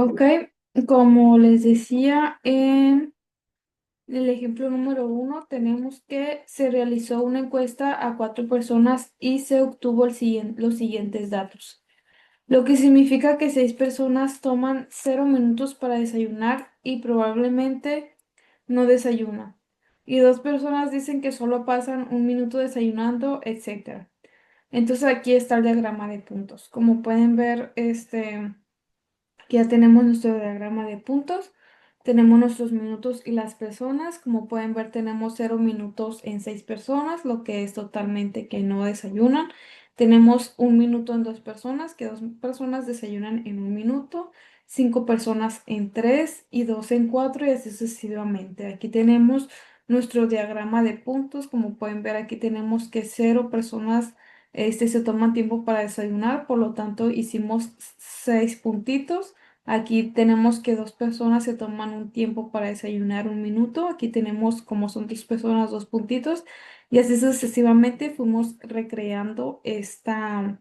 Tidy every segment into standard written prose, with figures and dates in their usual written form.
Ok, como les decía en el ejemplo número uno, tenemos que se realizó una encuesta a 4 personas y se obtuvo los siguientes datos, lo que significa que 6 personas toman 0 minutos para desayunar y probablemente no desayunan, y 2 personas dicen que solo pasan 1 minuto desayunando, etcétera. Entonces aquí está el diagrama de puntos. Como pueden ver, ya tenemos nuestro diagrama de puntos, tenemos nuestros minutos y las personas. Como pueden ver, tenemos 0 minutos en 6 personas, lo que es totalmente que no desayunan. Tenemos 1 minuto en 2 personas, que 2 personas desayunan en 1 minuto, 5 personas en tres y dos en cuatro y así sucesivamente. Aquí tenemos nuestro diagrama de puntos. Como pueden ver, aquí tenemos que 0 personas se toman tiempo para desayunar, por lo tanto hicimos 6 puntitos. Aquí tenemos que 2 personas se toman un tiempo para desayunar 1 minuto. Aquí tenemos, como son 2 personas, 2 puntitos. Y así sucesivamente fuimos recreando esta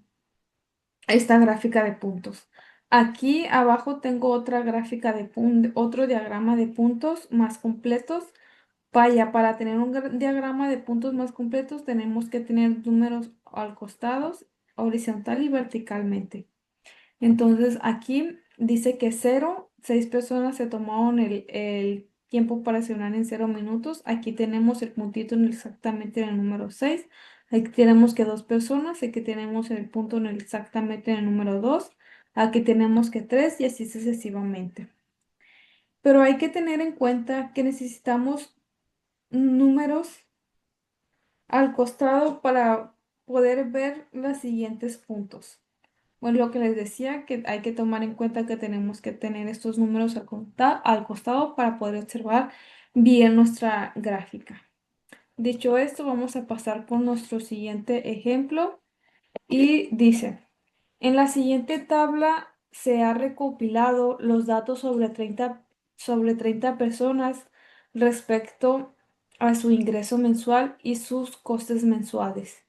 gráfica de puntos. Aquí abajo tengo otra gráfica de otro diagrama de puntos más completos. Vaya, para tener un diagrama de puntos más completos tenemos que tener números al costados, horizontal y verticalmente. Entonces aquí dice que 6 personas se tomaron el tiempo para accionar en 0 minutos. Aquí tenemos el puntito exactamente en el número 6. Aquí tenemos que 2 personas. Aquí tenemos el punto exactamente en el número 2. Aquí tenemos que 3 y así sucesivamente. Pero hay que tener en cuenta que necesitamos números al costado para poder ver los siguientes puntos. Bueno, lo que les decía, que hay que tomar en cuenta que tenemos que tener estos números al costado para poder observar bien nuestra gráfica. Dicho esto, vamos a pasar con nuestro siguiente ejemplo y dice, en la siguiente tabla se ha recopilado los datos sobre 30 personas respecto a su ingreso mensual y sus costes mensuales.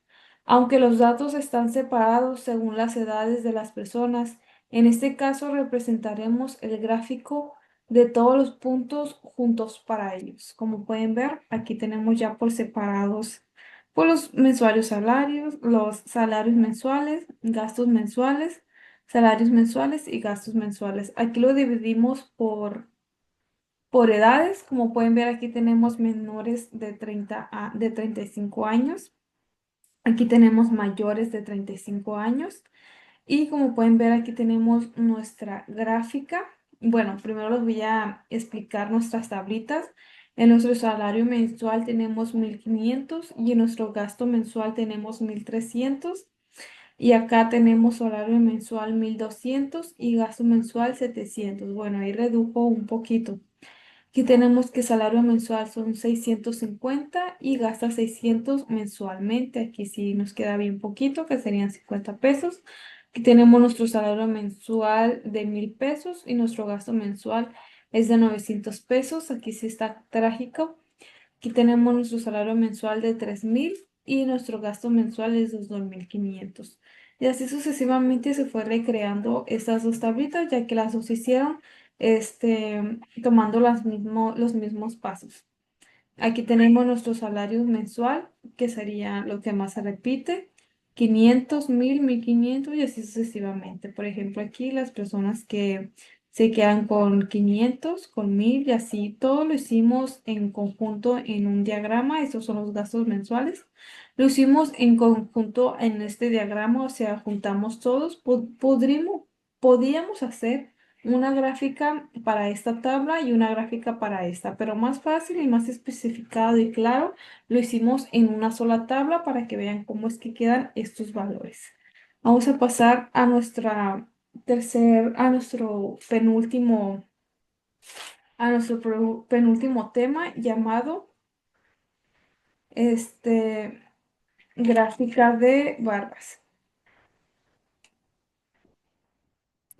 Aunque los datos están separados según las edades de las personas, en este caso representaremos el gráfico de todos los puntos juntos para ellos. Como pueden ver, aquí tenemos ya por separados por los mensuarios salarios, los salarios mensuales, gastos mensuales, salarios mensuales y gastos mensuales. Aquí lo dividimos por edades. Como pueden ver, aquí tenemos menores de 35 años. Aquí tenemos mayores de 35 años. Y como pueden ver, aquí tenemos nuestra gráfica. Bueno, primero les voy a explicar nuestras tablitas. En nuestro salario mensual tenemos 1.500 y en nuestro gasto mensual tenemos 1.300. Y acá tenemos salario mensual 1.200 y gasto mensual 700. Bueno, ahí redujo un poquito. Aquí tenemos que salario mensual son 650 y gasta 600 mensualmente. Aquí sí nos queda bien poquito, que serían 50 pesos. Aquí tenemos nuestro salario mensual de 1.000 pesos y nuestro gasto mensual es de 900 pesos. Aquí sí está trágico. Aquí tenemos nuestro salario mensual de 3.000 y nuestro gasto mensual es de 2.500. Y así sucesivamente se fue recreando estas dos tablitas, ya que las dos hicieron tomando los mismos pasos. Aquí tenemos nuestro salario mensual, que sería lo que más se repite, 500, 1.000, 1.500 y así sucesivamente. Por ejemplo, aquí las personas que se quedan con 500, con 1.000 y así, todo lo hicimos en conjunto en un diagrama. Estos son los gastos mensuales. Lo hicimos en conjunto en este diagrama, o sea, juntamos todos. Podríamos hacer una gráfica para esta tabla y una gráfica para esta, pero más fácil y más especificado y claro, lo hicimos en una sola tabla para que vean cómo es que quedan estos valores. Vamos a pasar a nuestro penúltimo tema llamado este, gráfica de barras.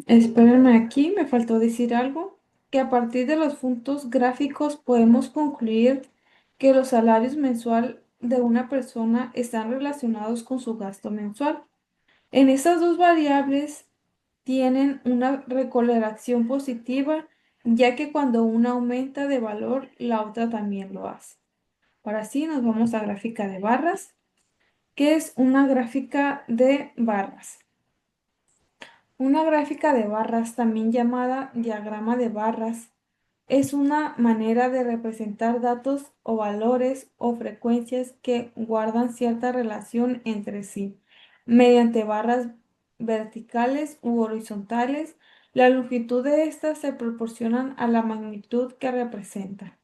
Espérenme aquí, me faltó decir algo, que a partir de los puntos gráficos podemos concluir que los salarios mensual de una persona están relacionados con su gasto mensual. En estas dos variables tienen una recorrelación positiva, ya que cuando una aumenta de valor, la otra también lo hace. Ahora sí, nos vamos a gráfica de barras. ¿Qué es una gráfica de barras? Una gráfica de barras, también llamada diagrama de barras, es una manera de representar datos o valores o frecuencias que guardan cierta relación entre sí, mediante barras verticales u horizontales. La longitud de estas se proporcionan a la magnitud que representa.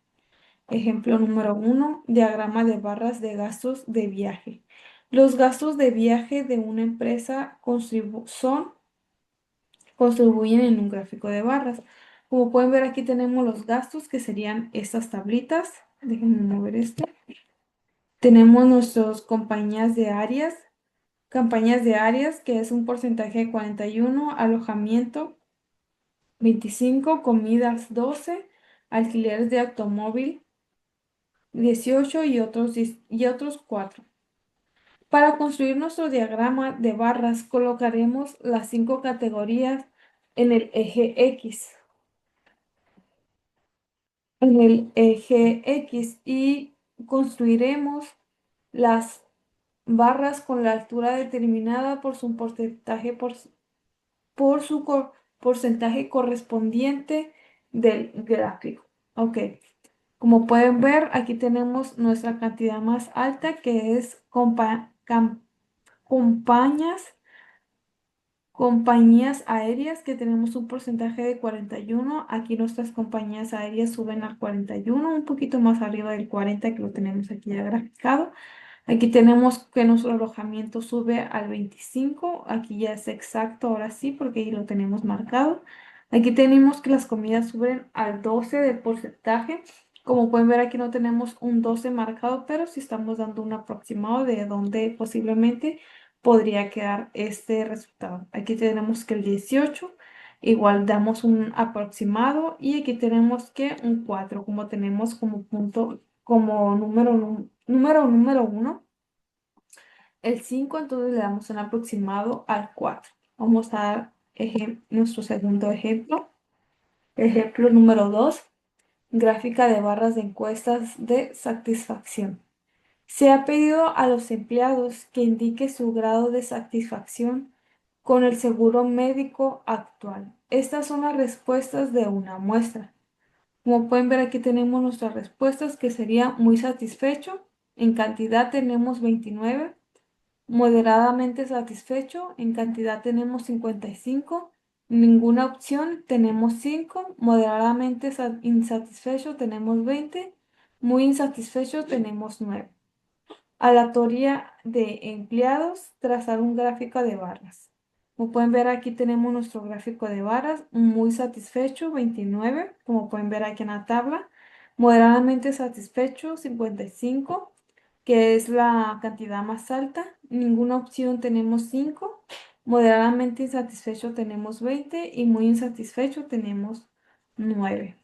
Ejemplo número 1, diagrama de barras de gastos de viaje. Los gastos de viaje de una empresa contribuyen en un gráfico de barras. Como pueden ver, aquí tenemos los gastos, que serían estas tablitas. Déjenme mover esto. Tenemos nuestras campañas de áreas, que es un porcentaje de 41, alojamiento 25, comidas 12, alquileres de automóvil 18 y otros 4. Para construir nuestro diagrama de barras, colocaremos las 5 categorías en el eje X. Y construiremos las barras con la altura determinada por su porcentaje correspondiente del gráfico. Ok. Como pueden ver, aquí tenemos nuestra cantidad más alta, que es compañías Compañías aéreas, que tenemos un porcentaje de 41. Aquí nuestras compañías aéreas suben al 41, un poquito más arriba del 40 que lo tenemos aquí ya graficado. Aquí tenemos que nuestro alojamiento sube al 25. Aquí ya es exacto, ahora sí, porque ahí lo tenemos marcado. Aquí tenemos que las comidas suben al 12 del porcentaje. Como pueden ver, aquí no tenemos un 12 marcado, pero sí estamos dando un aproximado de dónde posiblemente podría quedar este resultado. Aquí tenemos que el 18, igual damos un aproximado, y aquí tenemos que un 4, como tenemos como punto, como número 1. El 5, entonces le damos un aproximado al 4. Vamos a dar nuestro segundo ejemplo. Ejemplo número 2, gráfica de barras de encuestas de satisfacción. Se ha pedido a los empleados que indique su grado de satisfacción con el seguro médico actual. Estas son las respuestas de una muestra. Como pueden ver, aquí tenemos nuestras respuestas, que sería muy satisfecho. En cantidad tenemos 29. Moderadamente satisfecho, en cantidad tenemos 55. Ninguna opción tenemos 5. Moderadamente insatisfecho tenemos 20. Muy insatisfecho tenemos 9. Aleatoría de empleados, trazar un gráfico de barras. Como pueden ver, aquí tenemos nuestro gráfico de barras. Muy satisfecho, 29, como pueden ver aquí en la tabla. Moderadamente satisfecho, 55, que es la cantidad más alta. Ninguna opción tenemos 5. Moderadamente insatisfecho tenemos 20 y muy insatisfecho tenemos 9.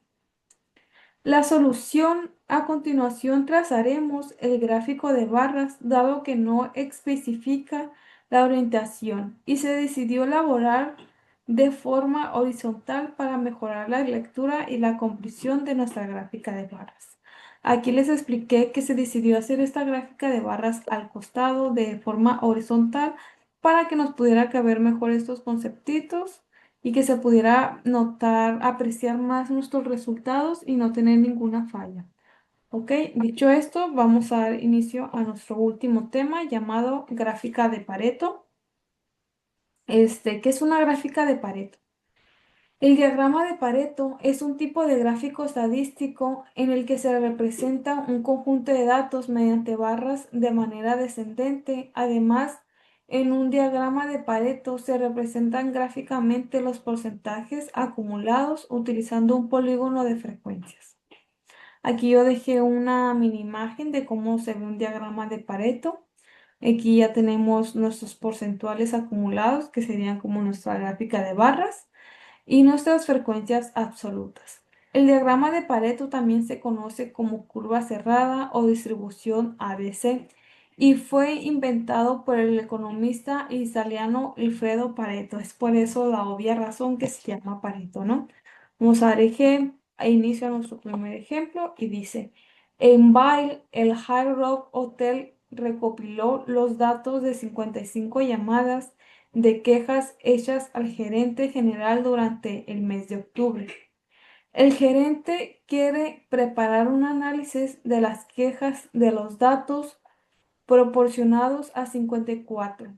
La solución: a continuación trazaremos el gráfico de barras, dado que no especifica la orientación y se decidió elaborar de forma horizontal para mejorar la lectura y la comprensión de nuestra gráfica de barras. Aquí les expliqué que se decidió hacer esta gráfica de barras al costado de forma horizontal para que nos pudiera caber mejor estos conceptitos y que se pudiera notar, apreciar más nuestros resultados y no tener ninguna falla. Ok, dicho esto, vamos a dar inicio a nuestro último tema, llamado gráfica de Pareto. ¿Qué es una gráfica de Pareto? El diagrama de Pareto es un tipo de gráfico estadístico en el que se representa un conjunto de datos mediante barras de manera descendente. Además, en un diagrama de Pareto se representan gráficamente los porcentajes acumulados utilizando un polígono de frecuencias. Aquí yo dejé una mini imagen de cómo se ve un diagrama de Pareto. Aquí ya tenemos nuestros porcentuales acumulados, que serían como nuestra gráfica de barras, y nuestras frecuencias absolutas. El diagrama de Pareto también se conoce como curva cerrada o distribución ABC y fue inventado por el economista italiano Alfredo Pareto. Es por eso la obvia razón que se llama Pareto, ¿no? Vamos a dar inicio a nuestro primer ejemplo y dice, en Vail, el Hard Rock Hotel recopiló los datos de 55 llamadas de quejas hechas al gerente general durante el mes de octubre. El gerente quiere preparar un análisis de las quejas de los datos proporcionados a 54.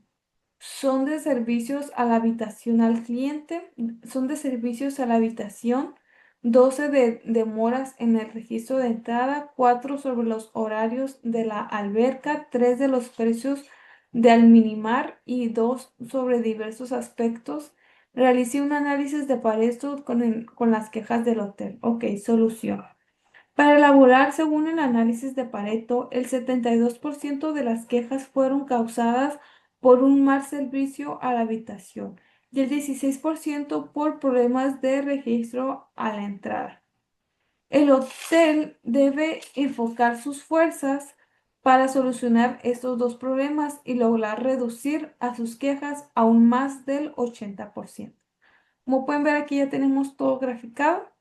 Son de servicios a la habitación al cliente, son de servicios a la habitación, 12 de demoras en el registro de entrada, 4 sobre los horarios de la alberca, 3 de los precios de Alminimar y 2 sobre diversos aspectos. Realicé un análisis de Pareto con las quejas del hotel. Ok, solución. Para elaborar, según el análisis de Pareto, el 72% de las quejas fueron causadas por un mal servicio a la habitación y el 16% por problemas de registro a la entrada. El hotel debe enfocar sus fuerzas para solucionar estos dos problemas y lograr reducir a sus quejas aún más del 80%. Como pueden ver, aquí ya tenemos todo graficado.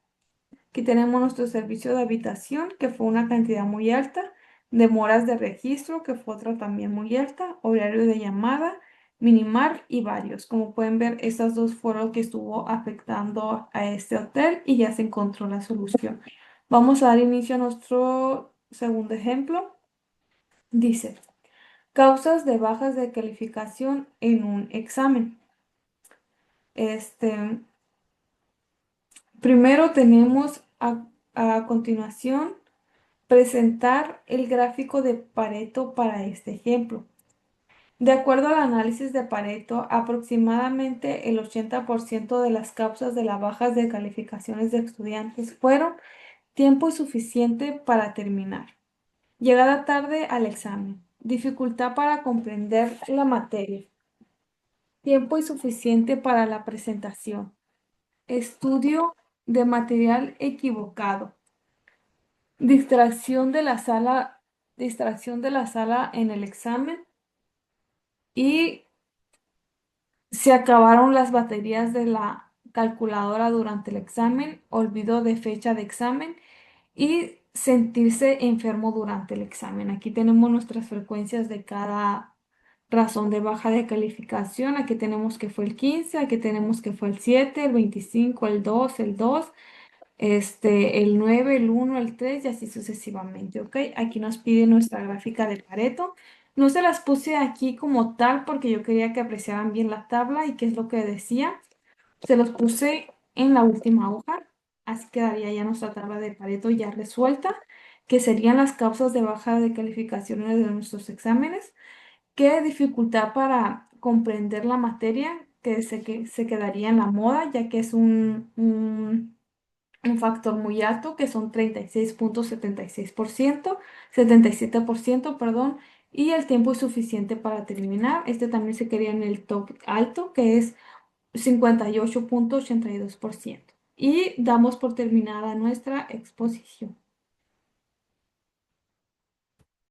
Aquí tenemos nuestro servicio de habitación, que fue una cantidad muy alta, demoras de registro, que fue otra también muy alta, horario de llamada, minimar y varios. Como pueden ver, estas dos fueron lo que estuvo afectando a este hotel y ya se encontró la solución. Vamos a dar inicio a nuestro segundo ejemplo. Dice, causas de bajas de calificación en un examen. Primero tenemos a continuación presentar el gráfico de Pareto para este ejemplo. De acuerdo al análisis de Pareto, aproximadamente el 80% de las causas de las bajas de calificaciones de estudiantes fueron tiempo insuficiente para terminar, llegada tarde al examen, dificultad para comprender la materia, tiempo insuficiente para la presentación, estudio de material equivocado, distracción de la sala en el examen y se acabaron las baterías de la calculadora durante el examen, olvido de fecha de examen y sentirse enfermo durante el examen. Aquí tenemos nuestras frecuencias de cada razón de baja de calificación. Aquí tenemos que fue el 15, aquí tenemos que fue el 7, el 25, el 2, el 2. El 9, el 1, el 3 y así sucesivamente, ¿ok? Aquí nos pide nuestra gráfica de Pareto. No se las puse aquí como tal porque yo quería que apreciaran bien la tabla y qué es lo que decía. Se los puse en la última hoja, así quedaría ya nuestra tabla de Pareto ya resuelta, que serían las causas de baja de calificaciones de nuestros exámenes, qué dificultad para comprender la materia, que se quedaría en la moda, ya que es un factor muy alto, que son 36.76%, 77%, perdón, y el tiempo es suficiente para terminar. Este también se quería en el top alto, que es 58.82%. Y damos por terminada nuestra exposición.